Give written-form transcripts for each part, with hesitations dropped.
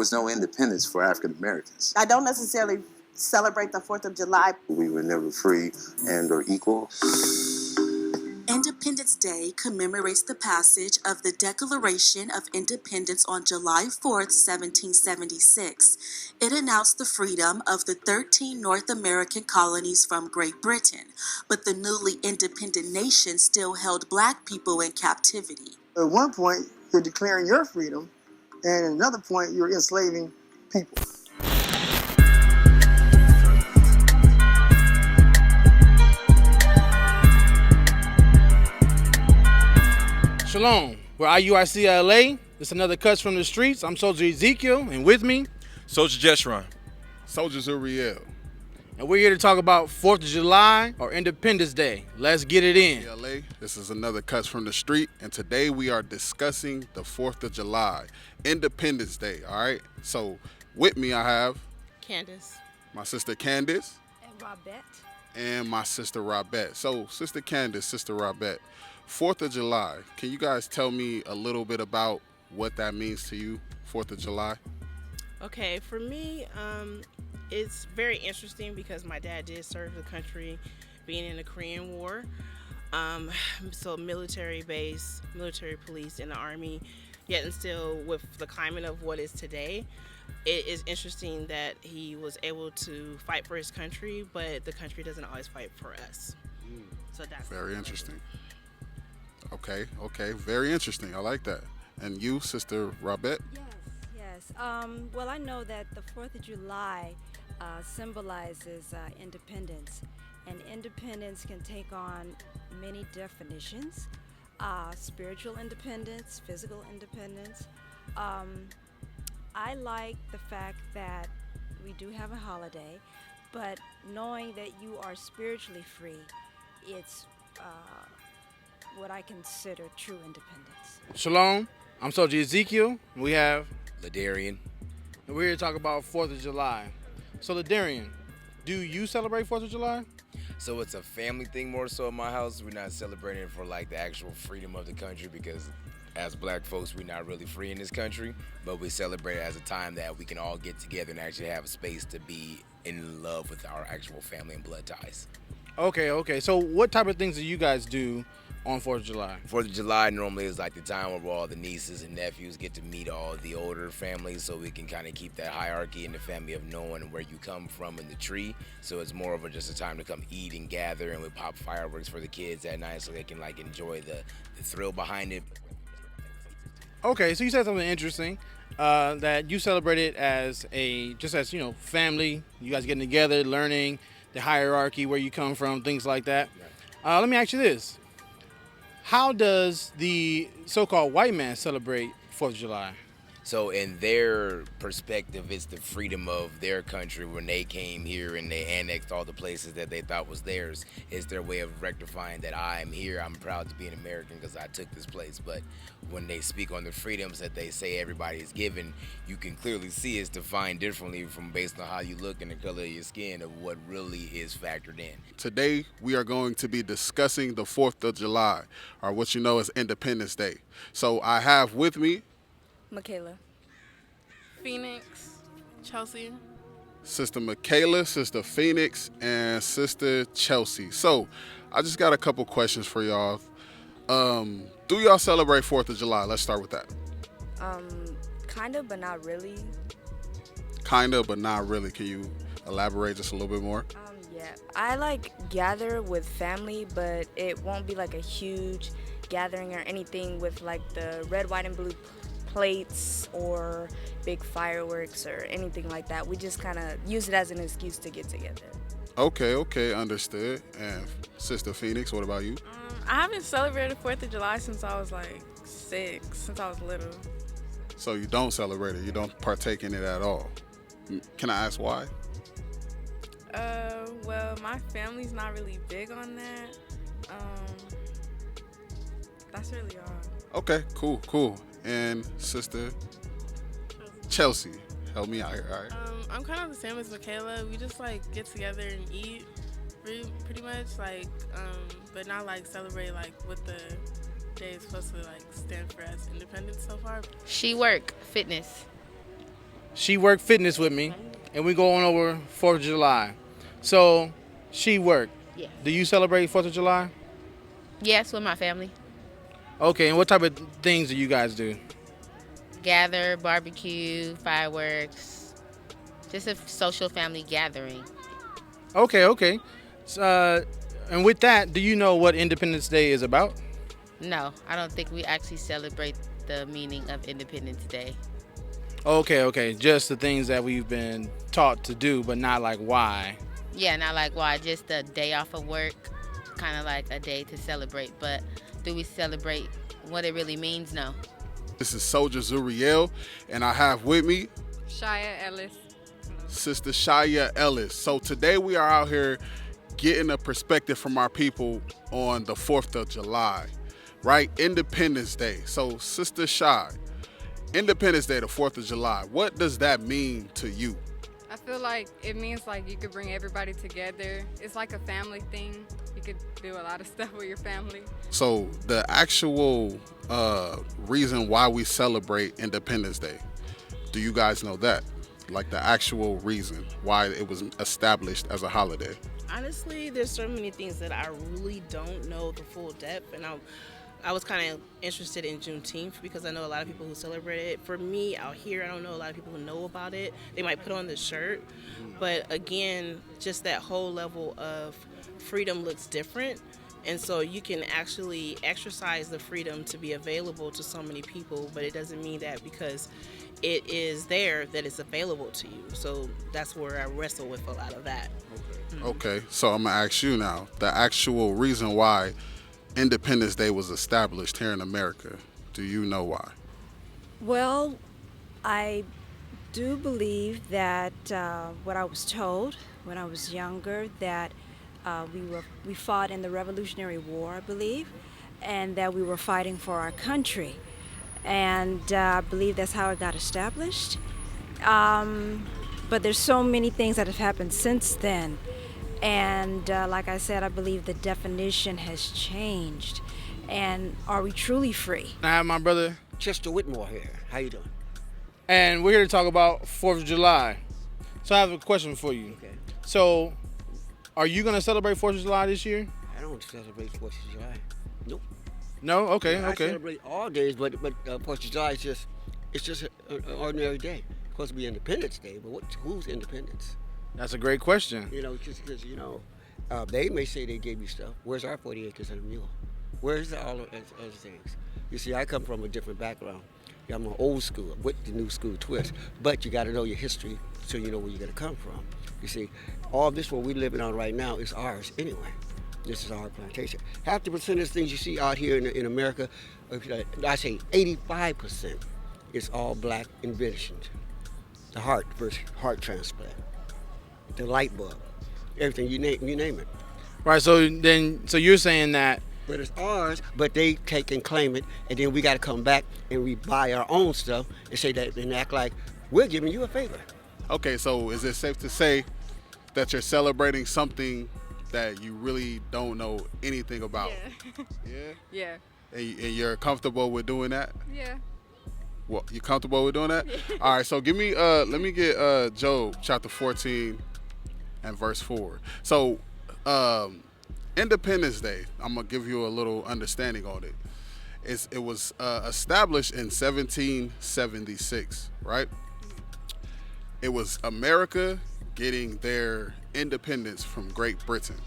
was no independence for African Americans. I don't necessarily celebrate the 4th of July. We were never free and or equal. Independence Day commemorates the passage of the Declaration of Independence on July 4th, 1776. It announced the freedom of the 13 North American colonies from Great Britain, but the newly independent nation still held Black people in captivity. At one point, you're declaring your freedom, and at another point, you're enslaving people. Shalom, we're IUIC LA. This is another Cuts from the Streets. I'm Soldier Ezekiel, and with me, Soldier Jeshron. Soldier Zuriel. And we're here to talk about 4th of July or Independence Day. Let's get it in. LA, this is another Cuts from the Street, and today we are discussing the 4th of July, Independence Day, all right? So with me I have Candace, my sister Candace, and Robette, and my sister Robette. So Sister Candace, Sister Robette, 4th of July, can you guys tell me a little bit about what that means to you, 4th of July? Okay, for me, it's very interesting because my dad did serve the country being in the Korean War. So military base, military police in the Army, yet and still with the climate of what is today, it is interesting that he was able to fight for his country, but the country doesn't always fight for us. So that's very interesting. Okay, very interesting. I like that. And you, Sister Robette? Yes. Well, I know that the 4th of July symbolizes independence, and independence can take on many definitions. Spiritual independence, physical independence. I like the fact that we do have a holiday, but knowing that you are spiritually free, it's what I consider true independence. Shalom, I'm Soldier Ezekiel, and we have Ladarian. And we're here to talk about 4th of July. So Ladarian, do you celebrate 4th of July? So it's a family thing more so in my house. We're not celebrating for like the actual freedom of the country because as Black folks, we're not really free in this country, but we celebrate it as a time that we can all get together and actually have a space to be in love with our actual family and blood ties. Okay. So what type of things do you guys do on 4th of July? 4th of July normally is like the time where all the nieces and nephews get to meet all the older families so we can kind of keep that hierarchy in the family of knowing where you come from in the tree. So it's more of just a time to come eat and gather, and we pop fireworks for the kids at night so they can like enjoy the thrill behind it. Okay, so you said something interesting, that you celebrate it as family, you guys getting together, learning the hierarchy, where you come from, things like that. Let me ask you this. How does the so-called white man celebrate 4th of July? So in their perspective, it's the freedom of their country when they came here and they annexed all the places that they thought was theirs. It's their way of rectifying that I'm here, I'm proud to be an American because I took this place. But when they speak on the freedoms that they say everybody is given, you can clearly see it's defined differently from based on how you look and the color of your skin of what really is factored in. Today, we are going to be discussing the 4th of July, or what you know as Independence Day. So I have with me Michaela, Phoenix, Chelsea, Sister Michaela, Sister Phoenix, and Sister Chelsea. So I just got a couple questions for y'all. Do y'all celebrate 4th of July? Let's start with that. Kind of, but not really. Kind of, but not really. Can you elaborate just a little bit more? Yeah, I gather with family, but it won't be like a huge gathering or anything with like the red, white, and blue plates or big fireworks or anything like that. We just kind of use it as an excuse to get together. Okay, understood. And Sister Phoenix, what about you? I haven't celebrated 4th of July since I was 6, since I was little. So you don't celebrate it? You don't partake in it at all? Can I ask why? Well, my family's not really big on that. That's really all. Okay, cool. And Sister Chelsea, help me out here, all right? I'm kind of the same as Michaela. We just get together and eat, pretty much, but not celebrate what the day is supposed to stand for as independence so far. She work, fitness. she worked fitness with me, and we go on over 4th of July. So she worked. Yes. Do you celebrate 4th of July? Yes, with my family. Okay, and what type of things do you guys do? Gather, barbecue, fireworks. Just a social family gathering. Okay. And with that, do you know what Independence Day is about? No, I don't think we actually celebrate the meaning of Independence Day. Okay. Just the things that we've been taught to do, but not like why. Yeah, not like why, just a day off of work, kind of like a day to celebrate. But do we celebrate what it really means? No. This is Soldier Zuriel, and I have with me Shia Ellis. Sister Shia Ellis. So today we are out here getting a perspective from our people on the 4th of July, right? Independence Day. So Sister Shia, Independence Day, the 4th of July, what does that mean to you? I feel like it means like you could bring everybody together. It's like a family thing. You could do a lot of stuff with your family. So the actual reason why we celebrate Independence Day, do you guys know that? Like the actual reason why it was established as a holiday? Honestly, there's so many things that I really don't know the full depth, and I was kind of interested in Juneteenth because I know a lot of people who celebrate it. For me, out here, I don't know a lot of people who know about it. They might put on the shirt, but again, just that whole level of freedom looks different. And so you can actually exercise the freedom to be available to so many people, but it doesn't mean that because it is there that it's available to you. So that's where I wrestle with a lot of that. Okay, so I'm gonna ask you now, the actual reason why Independence Day was established here in America, do you know why? Well, I do believe that what I was told when I was younger, that we fought in the Revolutionary War, I believe, and that we were fighting for our country. And I believe that's how it got established. But there's so many things that have happened since then. And like I said, I believe the definition has changed. And are we truly free? I have my brother Chester Whitmore here. How you doing? and we're here to talk about 4th of July. So I have a question for you. Okay. So, are you going to celebrate 4th of July this year? I don't celebrate 4th of July. Nope. No? Okay. I celebrate all days, but 4th of July is just an ordinary day. It's supposed to be Independence Day, but whose independence? That's a great question. You know, just because, they may say they gave you stuff. Where's our 40 acres and a mule? Where's all of those other things? You see, I come from a different background. I'm an old school with the new school twist, but you got to know your history so you know where you're going to come from. You see, all this what we're living on right now is ours anyway. This is our plantation. Half the percentage of things you see out here in America, I say 85%, is all black inventions. The heart transplant, the light bulb, everything you name it. Right. So you're saying that. But it's ours, but they take and claim it, and then we got to come back and we buy our own stuff and say that and act like we're giving you a favor. Okay, so is it safe to say that you're celebrating something that you really don't know anything about? Yeah. Yeah? Yeah. And you're comfortable with doing that? Yeah. Well, you comfortable with doing that? All right, so let me get Job chapter 14 and verse 4. So, Independence Day, I'm gonna give you a little understanding on it. It was established in 1776, right? It was America getting their independence from Great Britain.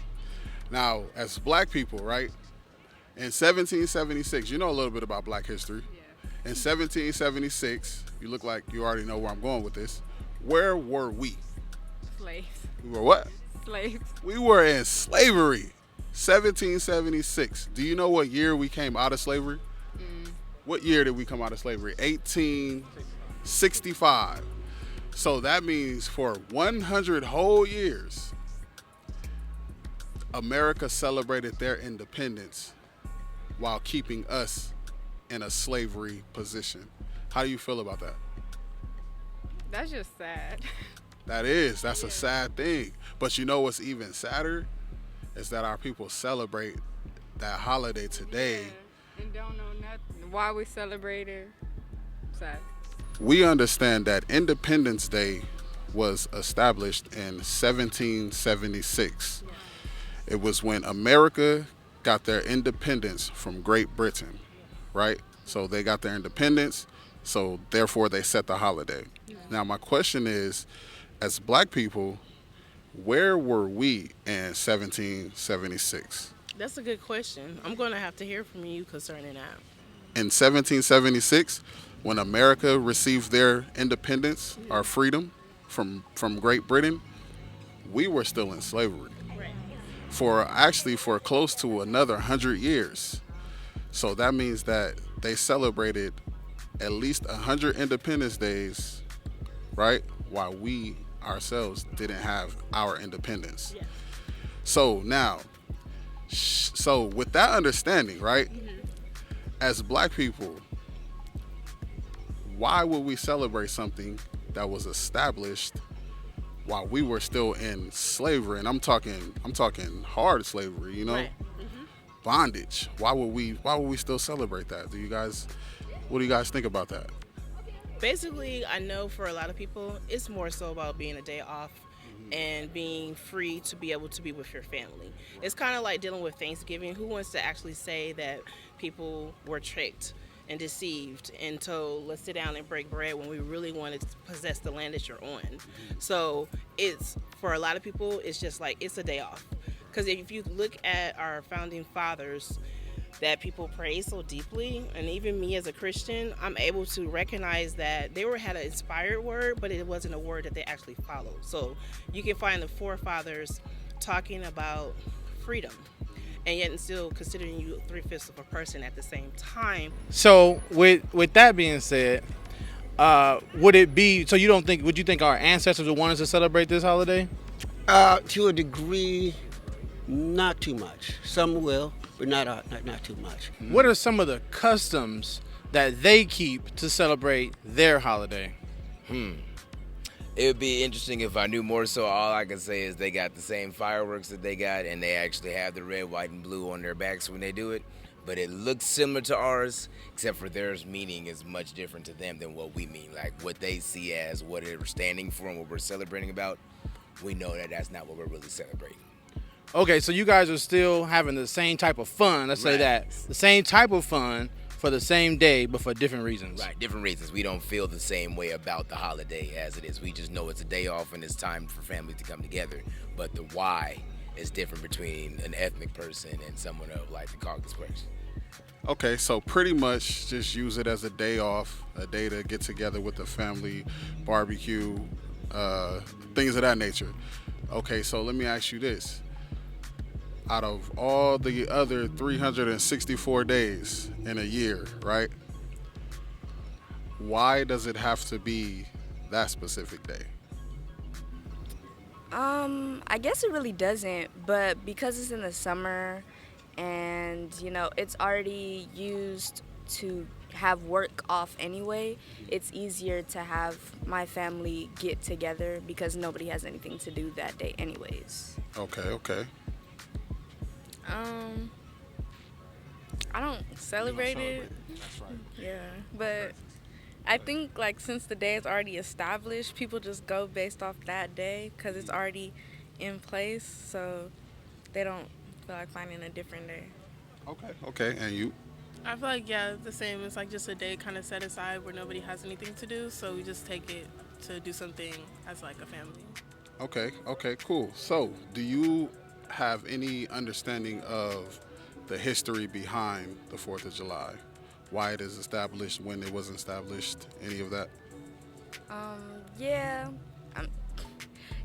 Now, as black people, right, in 1776, you know a little bit about black history. In 1776, you look like you already know where I'm going with this. Where were we? Slaves. We were what? Slaves. We were in slavery. 1776. Do you know what year we came out of slavery? What year did we come out of slavery? 1865. So that means for 100 whole years, America celebrated their independence while keeping us in a slavery position. How do you feel about that? That's just sad. That's a sad thing. But you know what's even sadder? Is that our people celebrate that holiday today. Yeah. And don't know nothing. Why we celebrate it. Sad. we understand that Independence Day was established in 1776. It was when America got their independence from Great Britain, right? So they got their independence, so therefore they set the holiday. Now, my question is, as black people, where were we in 1776? That's a good question. I'm going to have to hear from you concerning that. In 1776, when America received their independence, our freedom from Great Britain, we were still in slavery for close to another 100 years. So that means that they celebrated at least 100 Independence Days, right? While we ourselves didn't have our independence. So now, so with that understanding, right? As black people, why would we celebrate something that was established while we were still in slavery? And I'm talking hard slavery, you know? Bondage. Why would we still celebrate that? What do you guys think about that? Basically, I know for a lot of people, it's more so about being a day off and being free to be able to be with your family. It's kind of like dealing with Thanksgiving. Who wants to actually say that people were tricked and deceived and told, let's sit down and break bread when we really wanted to possess the land that you're on? So it's, for a lot of people, it's just like, it's a day off. Because if you look at our founding fathers that people praise so deeply, and even me as a Christian, I'm able to recognize that they had an inspired word, but it wasn't a word that they actually followed. So you can find the forefathers talking about freedom, and yet still considering you 3/5 of a person at the same time. So with that being said, would it be, so would you think our ancestors would want us to celebrate this holiday? To a degree, not too much. Some will, but not too much. What are some of the customs that they keep to celebrate their holiday? It would be interesting if I knew more. So all I can say is they got the same fireworks that they got, and they actually have the red, white, and blue on their backs when they do it. But it looks similar to ours, except for theirs meaning is much different to them than what we mean. Like what they see as what they're standing for and what we're celebrating about, we know that that's not what we're really celebrating. Okay, so you guys are still having the same type of fun. Let's say that. The same type of fun for the same day, but for different reasons. Right, different reasons. We don't feel the same way about the holiday as it is. We just know it's a day off and it's time for families to come together. But the why is different between an ethnic person and someone of like the Caucasus person. Okay, so pretty much just use it as a day off, a day to get together with the family, barbecue, things of that nature. Okay, so let me ask you this. Out of all the other 364 days in a year, right? Why does it have to be that specific day? I guess it really doesn't, but because it's in the summer and, it's already used to have work off anyway, it's easier to have my family get together because nobody has anything to do that day anyways. Okay. I don't celebrate it. That's right. Yeah, but I think since the day is already established, people just go based off that day because it's already in place, so they don't feel like finding a different day. Okay, and you? I feel like, the same. It's just a day kind of set aside where nobody has anything to do, so we just take it to do something as a family. Okay, cool. So, do you have any understanding of the history behind the 4th of July? Why it is established, when it was established, any of that?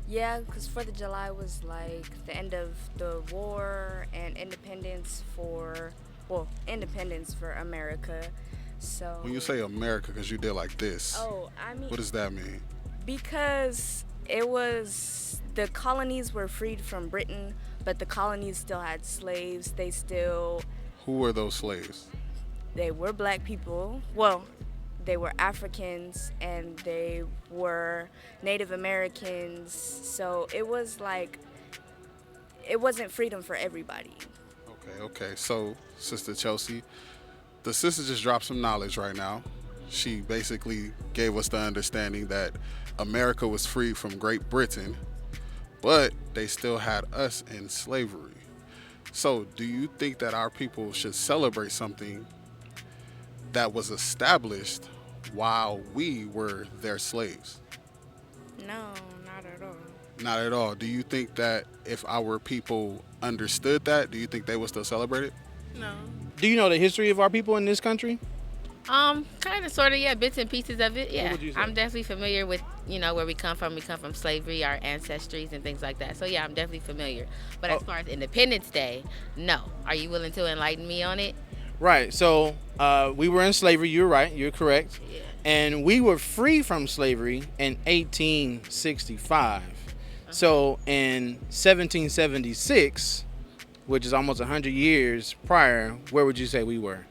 Because 4th of July was the end of the war and independence for America. So When you say America, because you did like this, what does that mean? Because the colonies were freed from Britain, but the colonies still had slaves. Who were those slaves? They were black people. Well, they were Africans and they were Native Americans. So it wasn't freedom for everybody. Okay. So, Sister Chelsea, the sister just dropped some knowledge right now. she basically gave us the understanding that America was free from Great Britain, but they still had us in slavery. So, do you think that our people should celebrate something that was established while we were their slaves? No, not at all. Not at all. Do you think that if our people understood that, do you think they would still celebrate it? No. Do you know the history of our people in this country? Kind of, sort of, yeah, bits and pieces of it, yeah. would you say? I'm definitely familiar with, where we come from. We come from slavery, our ancestries, and things like that. So, yeah, I'm definitely familiar. But as far as Independence Day, no. Are you willing to enlighten me on it? Right. So we were in slavery. You're right. You're correct. Yeah. And we were free from slavery in 1865. So in 1776, which is almost 100 years prior, where would you say we were?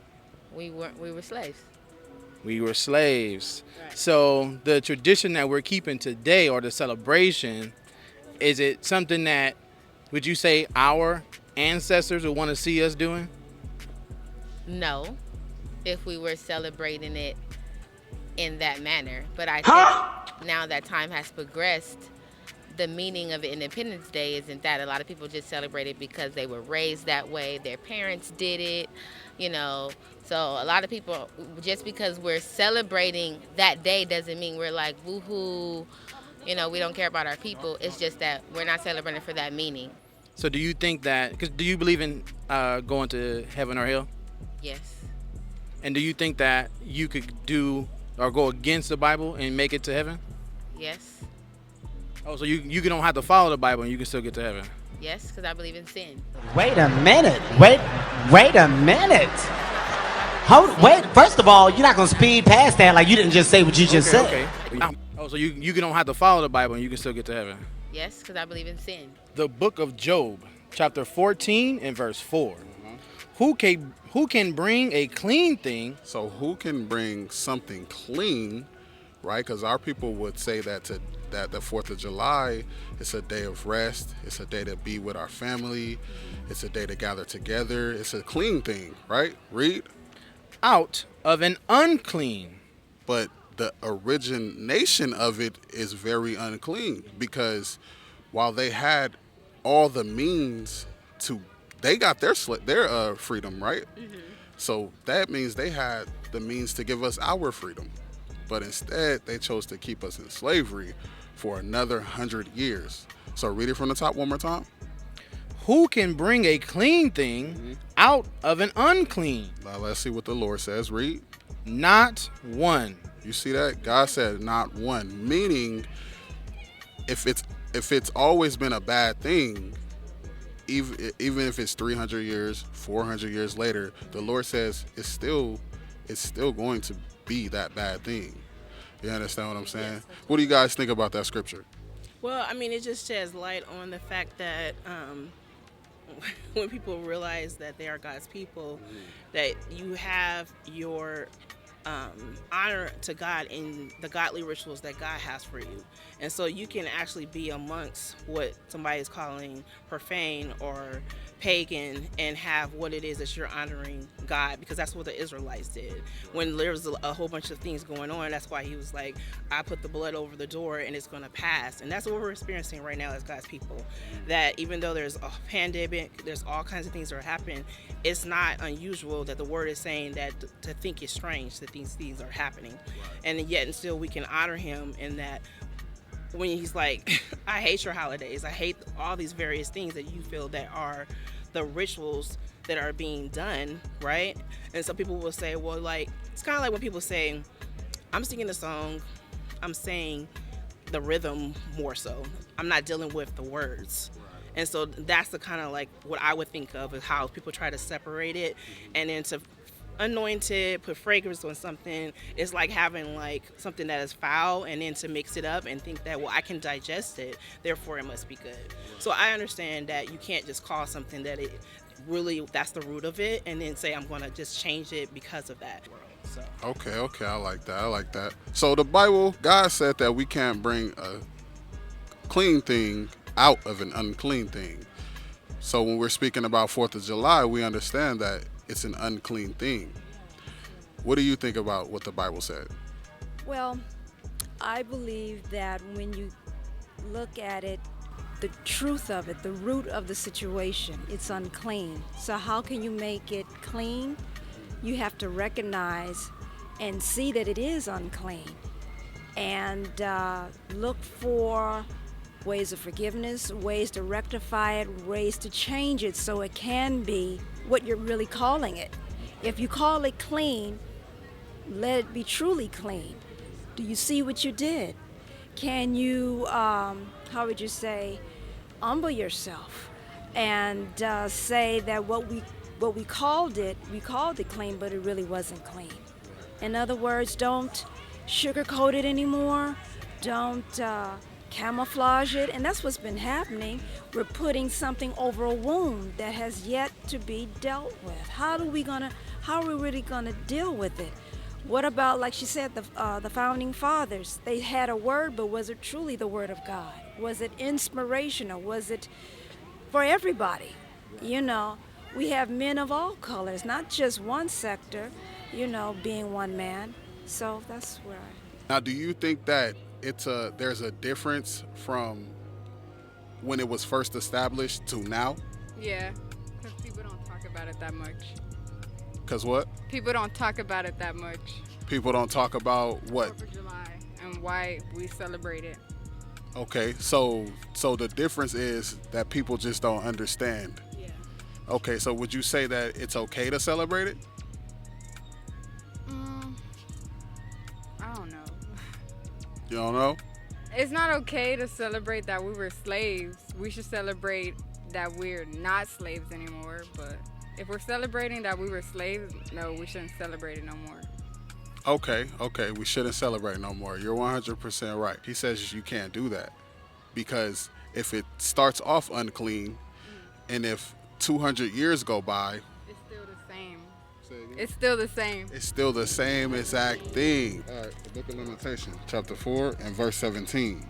We were slaves. We were slaves. Right. So the tradition that we're keeping today, or the celebration, is it something that, would you say, our ancestors would want to see us doing? No, if we were celebrating it in that manner. But I think now that time has progressed, the meaning of Independence Day isn't that. A lot of people just celebrate it because they were raised that way. Their parents did it, So a lot of people, just because we're celebrating that day doesn't mean we're like, woohoo, we don't care about our people. It's just that we're not celebrating for that meaning. So do you think that, because do you believe in going to heaven or hell? Yes. And do you think that you could do or go against the Bible and make it to heaven? Yes. Oh, so you don't have to follow the Bible and you can still get to heaven? Yes, because I believe in sin. Wait a minute. Wait a minute. Wait. First of all, you're not gonna speed past that like you didn't just say what you just said. Okay. Oh, so you don't have to follow the Bible and you can still get to heaven? Yes, because I believe in sin. The book of Job, chapter 14 and verse 4. Who can bring a clean thing? So who can bring something clean, right? Because our people would say that the 4th of July is a day of rest. It's a day to be with our family. It's a day to gather together. It's a clean thing, right? Read. Out of an unclean. But the origination of it is very unclean, because while they had all the means to, they got their freedom, right? So that means they had the means to give us our freedom, but instead they chose to keep us in slavery for another 100 years. So read it from the top one more time. Who can bring a clean thing out of an unclean? Now let's see what the Lord says. Read. Not one. You see that? God said not one, meaning if it's always been a bad thing, even if it's 300 years, 400 years later, the Lord says it's still going to be that bad thing. You understand what I'm saying? Yes. What do you guys think about that scripture? Well, I mean, it just sheds light on the fact that when people realize that they are God's people, that you have your honor to God in the godly rituals that God has for you. And so you can actually be amongst what somebody is calling profane or pagan and have what it is that you're honoring God, because that's what the Israelites did. When there was a whole bunch of things going on, that's why he was like, I put the blood over the door and it's going to pass. And that's what we're experiencing right now as God's people. That even though there's a pandemic, there's all kinds of things that are happening, it's not unusual that the word is saying that to think it's strange that these things are happening. And yet and still we can honor him in that when he's like, I hate your holidays. I hate all these various things that you feel that are the rituals that are being done, right? And some people will say, well, like, it's kind of like when people say, I'm singing a song, I'm saying the rhythm more so. I'm not dealing with the words. And so that's the kind of like what I would think of is how people try to separate it, and then to anoint it, put fragrance on something. It's like having like something that is foul and then to mix it up and think that, well, I can digest it, therefore it must be good. So I understand that you can't just call something that it really, that's the root of it, and then say I'm going to just change it because of that. So. Okay, I like that. So the Bible, God said that we can't bring a clean thing out of an unclean thing. So when we're speaking about 4th of July, we understand that it's an unclean thing. What do you think about what the Bible said? Well, I believe that when you look at it, the truth of it, the root of the situation, it's unclean. So how can you make it clean? You have to recognize and see that it is unclean, and look for ways of forgiveness, ways to rectify it, ways to change it so it can be what you're really calling it. If you call it clean, let it be truly clean. Do you see what you did? Can you, how would you say, humble yourself and say that what we called it clean, but it really wasn't clean. In other words, don't sugarcoat it anymore. Don't camouflage it. And that's what's been happening. We're putting something over a wound that has yet to be dealt with. How are we really gonna deal with it? What about, like she said, the founding fathers? They had a word, but was it truly the word of God? Was it inspirational? Was it for everybody? You know, we have men of all colors, not just one sector, you know, being one man. So that's where Now, do you think that there's a difference from when it was first established to now? Yeah, because people don't talk about it that much. Because what? People don't talk about it that much. People don't talk about what? 4th of July and why we celebrate it. Okay, so the difference is that people just don't understand. Yeah. Okay, so would you say that it's okay to celebrate it? I don't know. You don't know? It's not okay to celebrate that we were slaves. We should celebrate that we're not slaves anymore. But if we're celebrating that we were slaves, no, we shouldn't celebrate it no more. Okay, we shouldn't celebrate no more. You're 100% right. He says you can't do that because if it starts off unclean and if 200 years go by, it's still the same. It's still the same. It's still the same exact thing. All right, the Book of Lamentation, chapter 4 and verse 17.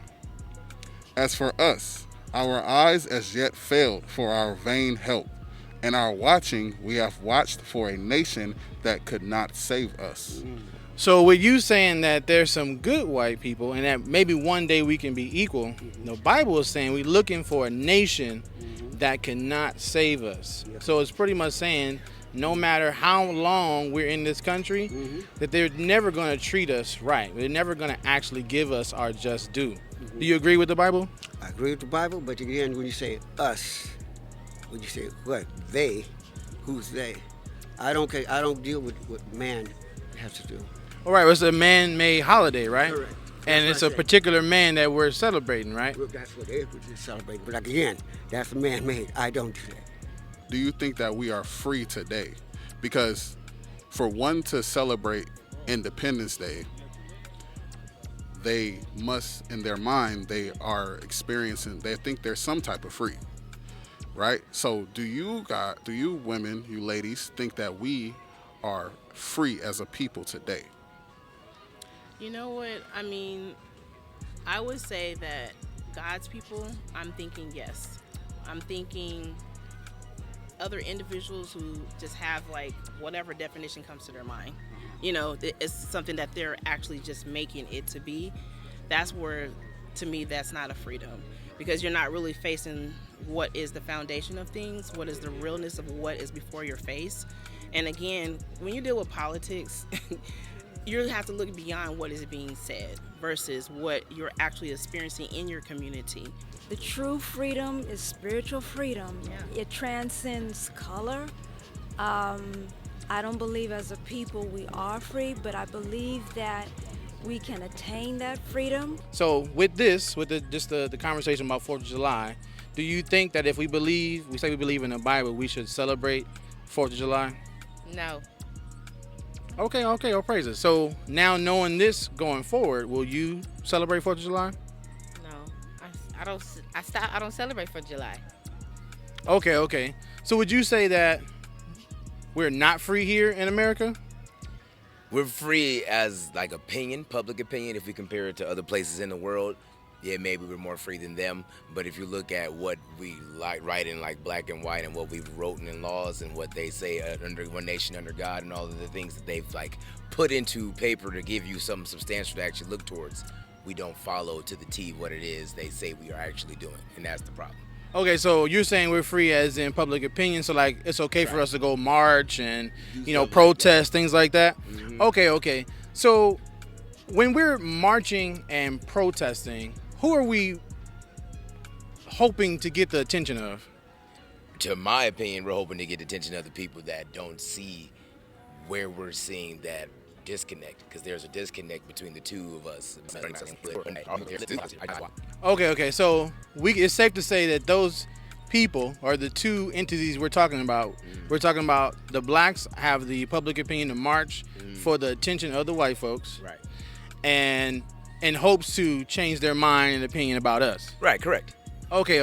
As for us, our eyes as yet failed for our vain help. And our watching, we have watched for a nation that could not save us. So with you saying that there's some good white people and that maybe one day we can be equal, the Bible is saying we're looking for a nation that cannot save us. So it's pretty much saying no matter how long we're in this country, that they're never going to treat us right. They're never going to actually give us our just due. Do you agree with the Bible? I agree with the Bible, but again, when you say us, when you say what, they, who's they? I don't deal with what man has to do. All right, well, it's a man-made holiday, right? Correct. And it's a particular man that we're celebrating, right? Well, that's what they're celebrating. But again, that's man-made. I don't do that. Do you think that we are free today? Because for one to celebrate Independence Day, they must, in their mind, they think there's some type of free, right? So do you women, you ladies, think that we are free as a people today? You know what? I mean, I would say that God's people, I'm thinking yes. I'm thinking other individuals who just have like whatever definition comes to their mind. You know, it's something that they're actually just making it to be. That's where, to me, that's not a freedom, because you're not really facing what is the foundation of things, what is the realness of what is before your face. And again, when you deal with politics, you have to look beyond what is being said versus what you're actually experiencing in your community. the true freedom is spiritual freedom. Yeah. It transcends color. I don't believe as a people we are free, but I believe that we can attain that freedom. So with this, with the conversation about 4th of July, do you think that if we say we believe in the Bible, we should celebrate 4th of July? No. Okay, all praises. So now knowing this going forward, will you celebrate 4th of July? No. I don't celebrate 4th of July. Okay. So would you say that we're not free here in America? We're free as like opinion, public opinion, if we compare it to other places in the world. Yeah, maybe we're more free than them, but if you look at what we like write in like black and white and what we've written in laws and what they say under one nation under God and all of the things that they've like put into paper to give you something substantial to actually look towards, we don't follow to the T what it is they say we are actually doing, and that's the problem. Okay, so you're saying we're free as in public opinion, so like it's okay for us to go march and protest, things like that. Mm-hmm. Okay. So when we're marching and protesting, who are we hoping to get the attention of? To my opinion, we're hoping to get the attention of the people that don't see where we're seeing that disconnect, because there's a disconnect between the two of us. Okay. So it's safe to say that those people are the two entities we're talking about. We're talking about the blacks have the public opinion to march for the attention of the white folks, right? And in hopes to change their mind and opinion about us. Right. Correct. Okay.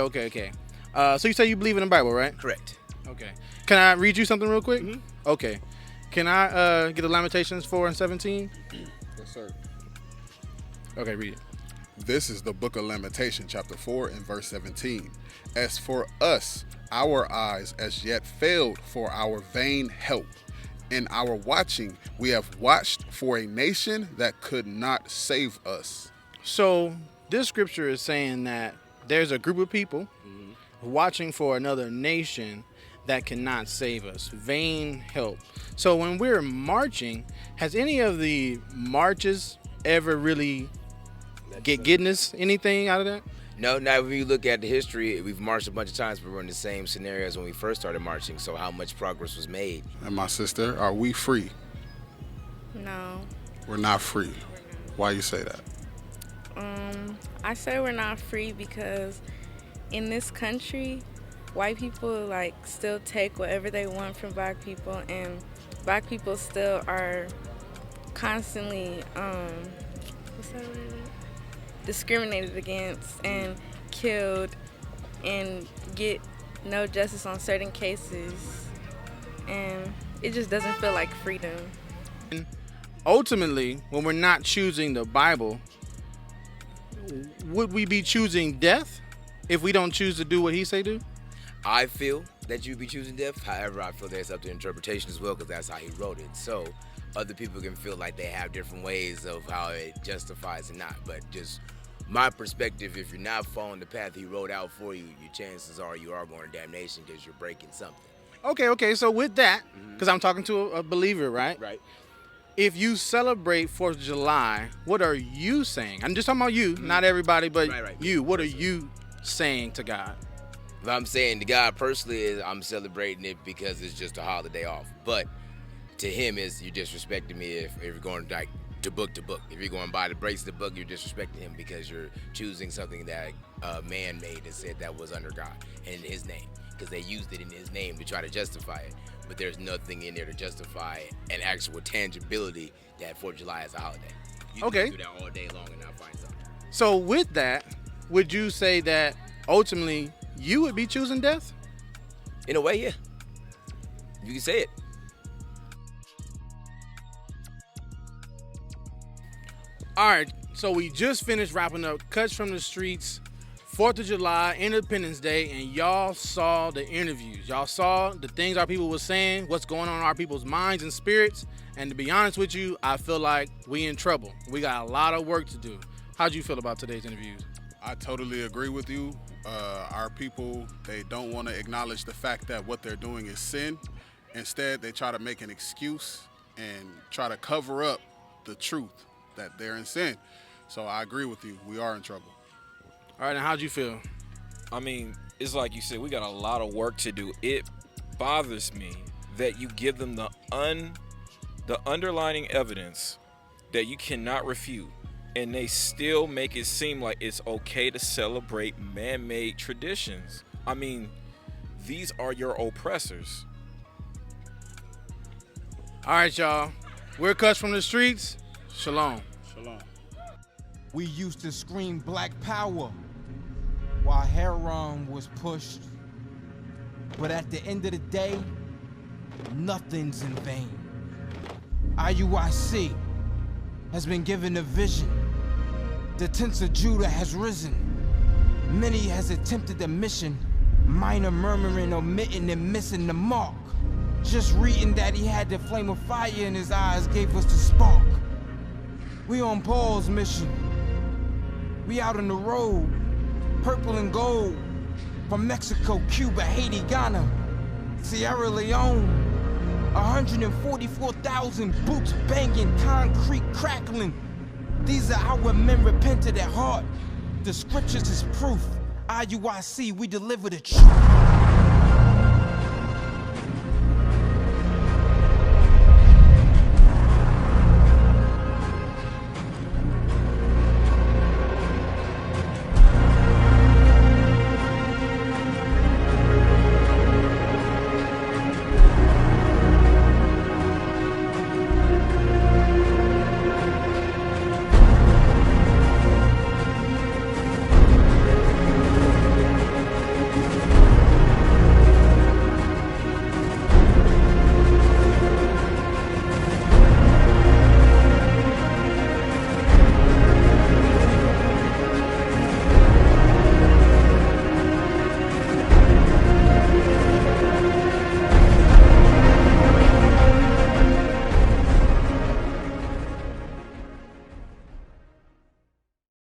So you say you believe in the Bible, right? Correct. Okay. Can I read you something real quick? Okay. Can I get the Lamentations 4:17? Yes, sir. Okay, read it. This is the book of Lamentation, chapter 4 and verse 17. As for us, our eyes as yet failed for our vain help. In our watching, we have watched for a nation that could not save us. So this scripture is saying that there's a group of people watching for another nation that cannot save us. Vain help. So when we're marching, has any of the marches ever really getting us anything out of that? No, now if you look at the history, we've marched a bunch of times, but we're in the same scenarios when we first started marching. So how much progress was made? And my sister, are we free? No. We're not free. Why you say that? I say we're not free because in this country, white people like still take whatever they want from black people, and black people still are constantly discriminated against and killed and get no justice on certain cases, and it just doesn't feel like freedom. Ultimately, when we're not choosing the Bible, would we be choosing death if we don't choose to do what he say do? I feel that you'd be choosing death. However, I feel that's up to interpretation as well, because that's how he wrote it. So other people can feel like they have different ways of how it justifies and not. But just my perspective, if you're not following the path he wrote out for you, your chances are you are going to damnation because you're breaking something. Okay. So with that, because I'm talking to a believer, right? Right. If you celebrate 4th of July, what are you saying? I'm just talking about you, not everybody, but you. What are you saying to God? If I'm saying to God personally, is I'm celebrating it because it's just a holiday off. But to him, is you're disrespecting me if you're going like to book to book. If you're going by the breaks of the book, you're disrespecting him because you're choosing something that man made and said that was under God and in his name, because they used it in his name to try to justify it. But there's nothing in there to justify an actual tangibility that 4th of July is a holiday. You can do that all day long and not find something. So with that, would you say that ultimately you would be choosing death? In a way, yeah. You can say it. All right, so we just finished wrapping up Cuts from the Streets, 4th of July, Independence Day, and y'all saw the interviews. Y'all saw the things our people were saying, what's going on in our people's minds and spirits. And to be honest with you, I feel like we in trouble. We got a lot of work to do. How'd you feel about today's interviews? I totally agree with you. Our people, they don't want to acknowledge the fact that what they're doing is sin. Instead, they try to make an excuse and try to cover up the truth that they're in sin. So I agree with you. We are in trouble. All right, now how'd you feel? I mean, it's like you said, we got a lot of work to do. It bothers me that you give them the underlining evidence that you cannot refute, and they still make it seem like it's okay to celebrate man-made traditions. I mean, these are your oppressors. All right, y'all. We're Cuts from the Streets. Shalom. Shalom. We used to scream Black Power while heroin was pushed. But at the end of the day, nothing's in vain. IUIC has been given a vision The tents of Judah has risen. Many has attempted the mission. Minor murmuring, omitting, and missing the mark. Just reading that he had the flame of fire in his eyes gave us the spark. We on Paul's mission. We out on the road, purple and gold. From Mexico, Cuba, Haiti, Ghana, Sierra Leone. 144,000 boots banging, concrete crackling. These are our men repented at heart. The scriptures is proof. IUIC, we deliver the truth.